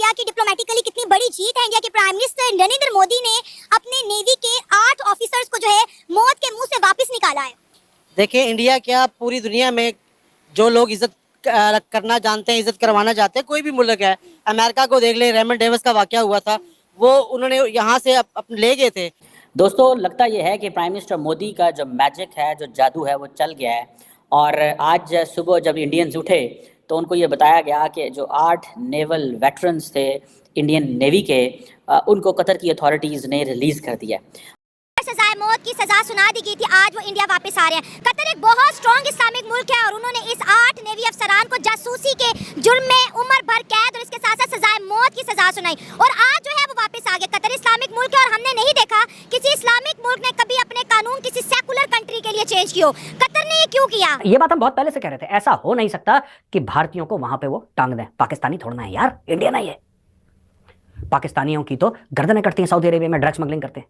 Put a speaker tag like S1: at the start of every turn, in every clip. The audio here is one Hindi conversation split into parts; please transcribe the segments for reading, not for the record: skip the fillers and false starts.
S1: इंडिया की डिप्लोमेटिकली कितनी बड़ी जीत है। इंडिया के प्राइम मिनिस्टर नरेंद्र मोदी ने अपने नेवी के 8 ऑफिसर्स को जो है मौत के मुंह से वापस निकाला है।
S2: देखिए, इंडिया क्या पूरी दुनिया में जो लोग इज्जत करना जानते हैं, इज्जत करवाना चाहते हैं, कोई भी मुल्क है, अमेरिका को देख ले, रेमंड डेविस का वाकया हुआ था, वो उन्होंने यहाँ से अपने ले गए थे।
S3: दोस्तों, लगता यह है कि प्राइम मिनिस्टर मोदी का जो मैजिक है, जो जादू है, वो चल गया है। और आज सुबह जब इंडियंस उठे तो उनको ये बताया गया कि जो 8 नेवल वेटरन्स थे इंडियन नेवी के, उनको कतर की अथॉरिटीज़ ने रिलीज़ कर दिया।
S1: सजाए मौत की सजा सुना दी गई थी, आज वो इंडिया वापस आ रहे हैं। कतर एक बहुत स्ट्रॉन्ग इस्लामिक मुल्क है और उन्होंने इस 8 नेवी अफसरान को जासूसी के जुर्म में उम्र भर कैद और इसके साथ साथ सजाए मौत की सजा सुनाई और आज जो है वो वापस आ गए। कतर इस्लामिक मुल्क है और हमने नहीं देखा किसी इस्लामिक मुल्क ने कभी अपने कानून किसी सेकुलर कंट्री के लिए चेंज किया। कतर ने ये क्यों किया?
S4: ये बात हम बहुत पहले से कह रहे थे, ऐसा हो नहीं सकता कि भारतीयों को वहां पे वो टांग दें। पाकिस्तानी थोड़ा ना है यार, इंडियन है ये। पाकिस्तानियों की तो गर्दनें कटती हैं सऊदी अरेबिया में ड्रग्स स्मगलिंग करते हैं,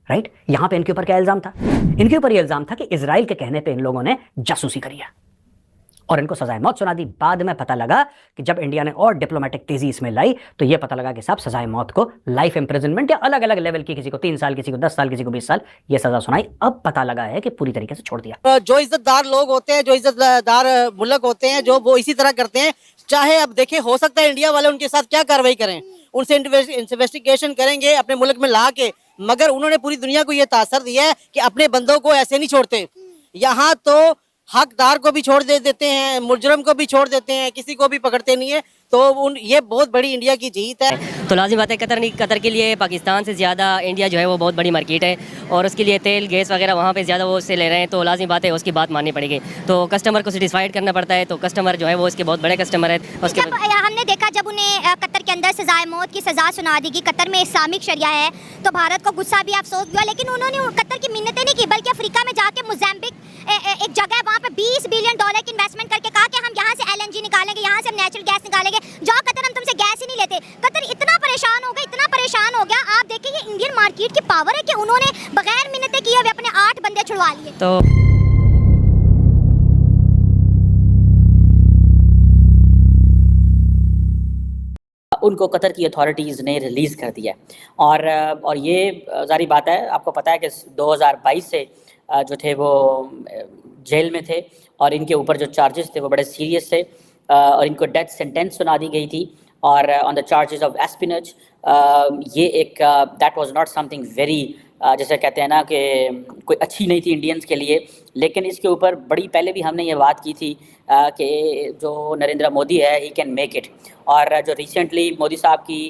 S4: राइट? यहां पे इनके ऊपर क्या इल्जाम था? इनके ऊपर ये इल्जाम था कि इजराइल के कहने पे इन लोगों ने जासूसी करी है और इनको सजाए मौत सुना दी। बाद में पता लगा कि जब इंडिया ने और डिप्लोमेटिक तेजी इसमें लाई तो ये पता लगा कि साहब सजाए मौत को लाइफ इंप्रिजनमेंट या अलग अलग लेवल की, किसी को 3 साल, किसी को 10 साल, किसी को 20 साल ये सजा सुनाई। अब पता लगा है कि पूरी तरीके से छोड़ दिया।
S2: जो इज्जतदार लोग होते हैं, जो इज्जतदार मुल्क होते हैं, जो वो इसी तरह करते हैं। चाहे अब देखें, हो सकता है इंडिया वाले उनके साथ क्या कार्रवाई करें, उनसे इन्वेस्टिगेशन करेंगे अपने मुल्क में ला के, मगर उन्होंने पूरी दुनिया को ये तासर दिया है कि अपने बंदों को ऐसे नहीं छोड़ते। यहाँ तो हकदार को भी छोड़ देते हैं, मुजरम को भी छोड़ देते हैं, किसी को भी पकड़ते नहीं है। तो ये बहुत बड़ी इंडिया की जीत है।
S5: तो लाजिम बात है, कतर के लिए पाकिस्तान से ज़्यादा इंडिया जो है वो बहुत बड़ी मार्केट है और उसके लिए तेल गैस वगैरह वहाँ पे ज़्यादा वो उससे ले रहे हैं। तो लाजिम बात है उसकी बात माननी पड़ेगी। तो कस्टमर को सेटिस्फाइड करना पड़ता है। तो कस्टमर जो है वो इसके बहुत बड़े कस्टमर है। उसके
S1: जब हमने देखा जब उन्हें कतर के अंदर सजाए मौत की सजा सुना दी गई, कतर में इस्लामिक शरिया है, तो भारत को गुस्सा भी अफसोस हुआ, लेकिन उन्होंने कतर की मिन्नतें नहीं की बल्कि अफ्रीका में जाके मोज़ाम्बिक एक जगह है वहाँ पे $20 बिलियन की इन्वेस्टमेंट करके कहा कि हम यहाँ से LNG निकालेंगे, यहाँ से हम नेचुरल गैस निकालेंगे। जाओ कतर, हम तुमसे गैस ही नहीं लेते। कतर इतना परेशान हो गया, इतना परेशान हो गया। आप देखिए ये इंडियन मार्केट की पावर है कि उन्होंने बगैर मिन्नतें किए हुए अपने 8 बंदे छुड़वा लिए।
S5: तो
S3: उनको कतर की अथॉरिटीज़ ने रिलीज़ कर दिया। और ये जारी बात है, आपको पता है कि 2022 से जो थे वो जेल में थे और इनके ऊपर जो चार्जेस थे वो बड़े सीरियस थे और इनको डेथ सेंटेंस सुना दी गई थी। और ऑन द चार्जेस ऑफ एस्पिनेज, ये एक that was not something very, जैसे कहते हैं ना कि कोई अच्छी नहीं थी इंडियंस के लिए। लेकिन इसके ऊपर बड़ी पहले भी हमने ये बात की थी कि जो नरेंद्र मोदी है ही कैन मेक इट। और जो रिसेंटली मोदी साहब की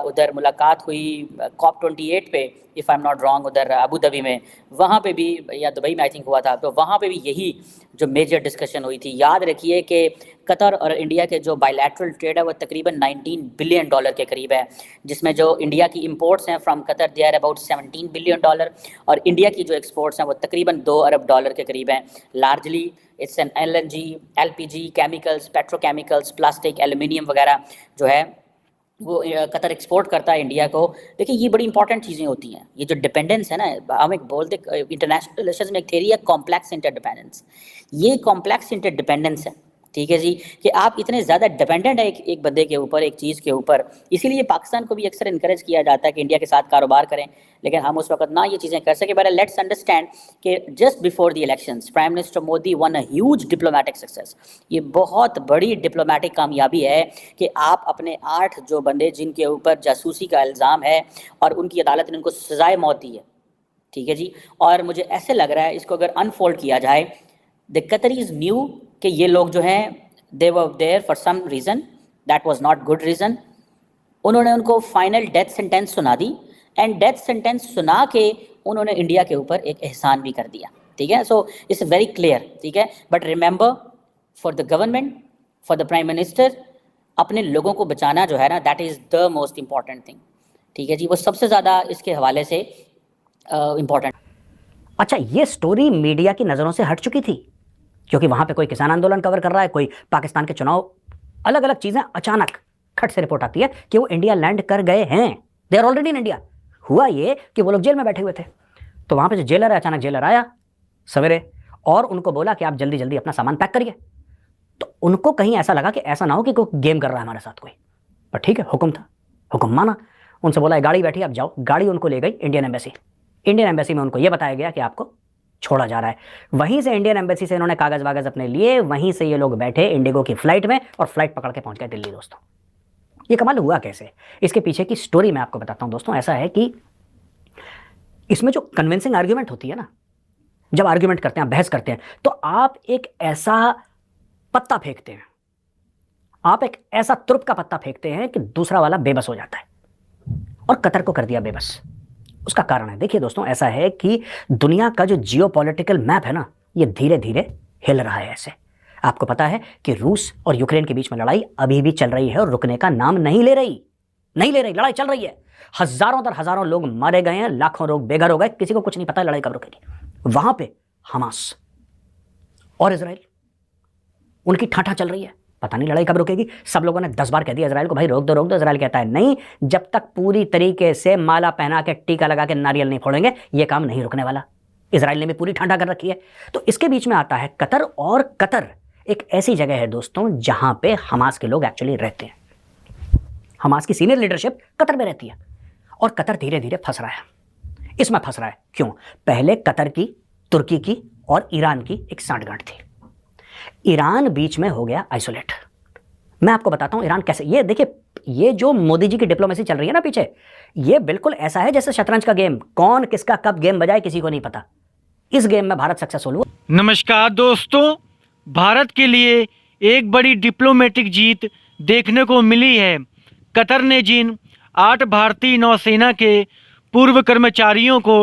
S3: उधर मुलाकात हुई COP28 पे, if I am not wrong, उधर अबू धाबी में, वहाँ पे भी, या दुबई में आई थिंक हुआ था, तो वहाँ पे भी यही जो मेजर डिस्कशन हुई थी। याद रखिए कि कतर और इंडिया के जो बायलैटरल ट्रेड है वो तकरीबन $19 बिलियन के करीब है, जिसमें जो इंडिया की इंपोर्ट्स हैं from Qatar they are about $17 billion और इंडिया की जो एक्सपोर्ट्स हैं वो तकरीबन $2 अरब के करीब हैं। Largely it's an LNG, LPG, chemicals, petrochemicals, plastic, aluminium वगैरह जो है वो कतर एक्सपोर्ट करता है इंडिया को। देखिए, ये बड़ी इंपॉर्टेंट चीज़ें होती हैं। ये जो डिपेंडेंस है ना, हम एक बोलते इंटरनेशनल रिलेशंस में एक थेरी है कॉम्प्लेक्स इंटरडिपेंडेंस। ये कॉम्प्लेक्स इंटरडिपेंडेंस है, ठीक है जी, कि आप इतने ज़्यादा डिपेंडेंट है एक बंदे के ऊपर, एक चीज़ के ऊपर। इसीलिए पाकिस्तान को भी अक्सर इनकरेज किया जाता है कि इंडिया के साथ कारोबार करें, लेकिन हम उस वक्त ना ये चीज़ें कर सके। बट लेट्स अंडरस्टैंड कि just before the elections prime minister Modi one a huge diplomatic success. ये बहुत बड़ी डिप्लोमेटिक कामयाबी है कि आप अपने 8 जो बंदे जिनके ऊपर जासूसी का इल्ज़ाम है और उनकी अदालत ने उनको सजाए मौत दी है, ठीक है जी। और मुझे ऐसे लग रहा है इसको अगर अनफोल्ड किया जाए, द कतरीज न्यू कि ये लोग जो हैं they were there for some reason, that was not good reason. उन्होंने उनको फाइनल डेथ सेंटेंस सुना दी एंड डेथ सेंटेंस सुना के उन्होंने इंडिया के ऊपर एक एहसान भी कर दिया, ठीक है। सो इट्स वेरी क्लियर, ठीक है। But remember, for the government, for the prime minister, अपने लोगों को बचाना जो है ना, that is the most important thing, ठीक है जी। वो सबसे ज़्यादा इसके हवाले से इम्पॉर्टेंट।
S4: अच्छा, ये स्टोरी मीडिया की नज़रों से हट चुकी थी क्योंकि वहां पे कोई किसान आंदोलन कवर कर रहा है, कोई पाकिस्तान के चुनाव, अलग अलग चीजें। अचानक खट से रिपोर्ट आती है कि वो इंडिया लैंड कर गए हैं, they are already in India. हुआ ये कि वो लोग जेल में बैठे हुए थे, तो वहां पे जो जेलर है, अचानक जेलर आया सवेरे और उनको बोला कि आप जल्दी जल्दी अपना सामान पैक करिए। तो उनको कहीं ऐसा लगा कि ऐसा ना हो कि कोई गेम कर रहा है हमारे साथ कोई, पर ठीक है, हुक्म था, हुक्म माना। उनसे बोला गाड़ी बैठी, आप जाओ। गाड़ी उनको ले गई इंडियन एम्बेसी। इंडियन एम्बेसी में उनको ये बताया गया कि आपको छोड़ा जा रहा है। वहीं से इंडियन एम्बेसी से इन्होंने कागज वागज अपने लिए, वहीं से ये लोग बैठे इंडिगो की फ्लाइट में और फ्लाइट पकड़ के पहुंच गए दिल्ली। दोस्तों ये कमाल हुआ कैसे, इसके पीछे की स्टोरी मैं आपको बताता हूं। दोस्तों ऐसा है कि इसमें जो कन्विंसिंग आर्ग्यूमेंट होती है ना, जब आर्ग्यूमेंट करते हैं, बहस करते हैं, तो आप एक ऐसा पत्ता फेंकते हैं, आप एक ऐसा तुर्प का पत्ता फेंकते हैं कि दूसरा वाला बेबस हो जाता है। और कतर को कर दिया बेबस। उसका कारण है, देखिए दोस्तों, ऐसा है कि दुनिया का जो जियोपॉलिटिकल मैप है ना, ये धीरे धीरे हिल रहा है। ऐसे आपको पता है कि रूस और यूक्रेन के बीच में लड़ाई अभी भी चल रही है और रुकने का नाम नहीं ले रही। लड़ाई चल रही है। हजारों दर हजारों लोग मारे गए हैं, लाखों लोग बेघर हो गए, किसी को कुछ नहीं पता लड़ाई कब रुकेगी। वहां पे हमास और इजराइल, उनकी ठाठा चल रही है, पता नहीं लड़ाई कब रुकेगी। सब लोगों ने 10 बार कह दिया इजराइल को, भाई रोक दो रोक दो। इजराइल कहता है नहीं, जब तक पूरी तरीके से माला पहना के टीका लगा के नारियल नहीं फोड़ेंगे ये काम नहीं रुकने वाला। इजराइल ने भी पूरी ठाठा कर रखी है। तो इसके बीच में आता है कतर, और कतर एक ऐसी जगह है दोस्तों जहां पे हमास के लोग एक्चुअली रहते हैं। हमास की सीनियर लीडरशिप कतर में रहती है और कतर धीरे धीरे फंस रहा है। इसमें फंस रहा है क्यों? पहले कतर की, तुर्की की और ईरान की एक सांठगांठ थी। ईरान बीच में हो गया आइसोलेट। मैं आपको बताता हूं ईरान कैसे। ये देखिए, ये जो मोदी जी की डिप्लोमेसी चल रही है ना पीछे, ये बिल्कुल ऐसा है जैसे शतरंज का गेम, कौन किसका कब गेम बजाए किसी को नहीं पता। इस गेम में भारत सक्सेसफुल हुआ।
S6: नमस्कार दोस्तों, भारत के लिए एक बड़ी डिप्लोमेटिक जीत देखने को मिली है। कतर ने जिन 8 भारतीय नौसेना के पूर्व कर्मचारियों को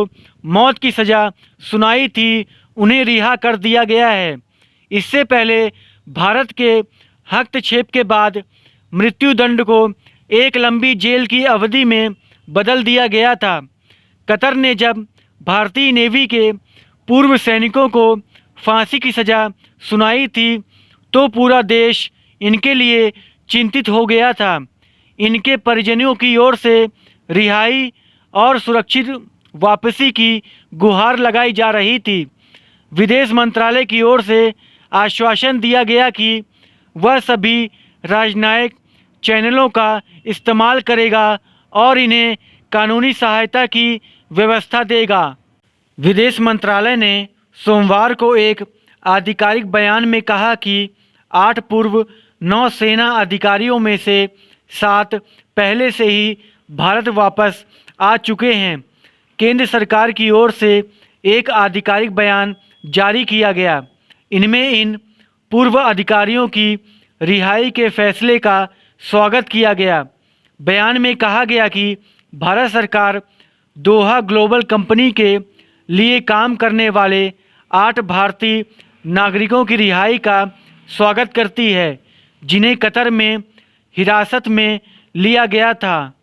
S6: मौत की सज़ा सुनाई थी, उन्हें रिहा कर दिया गया है। इससे पहले भारत के हस्तक्षेप के बाद मृत्युदंड को एक लंबी जेल की अवधि में बदल दिया गया था। कतर ने जब भारतीय नेवी के पूर्व सैनिकों को फांसी की सज़ा सुनाई थी तो पूरा देश इनके लिए चिंतित हो गया था। इनके परिजनों की ओर से रिहाई और सुरक्षित वापसी की गुहार लगाई जा रही थी। विदेश मंत्रालय की ओर से आश्वासन दिया गया कि वह सभी राजनयिक चैनलों का इस्तेमाल करेगा और इन्हें कानूनी सहायता की व्यवस्था देगा। विदेश मंत्रालय ने सोमवार को एक आधिकारिक बयान में कहा कि 8 पूर्व नौसेना अधिकारियों में से 7 पहले से ही भारत वापस आ चुके हैं। केंद्र सरकार की ओर से एक आधिकारिक बयान जारी किया गया। इनमें इन पूर्व अधिकारियों की रिहाई के फैसले का स्वागत किया गया। बयान में कहा गया कि भारत सरकार दोहा ग्लोबल कंपनी के लिए काम करने वाले 8 भारतीय नागरिकों की रिहाई का स्वागत करती है, जिन्हें कतर में हिरासत में लिया गया था।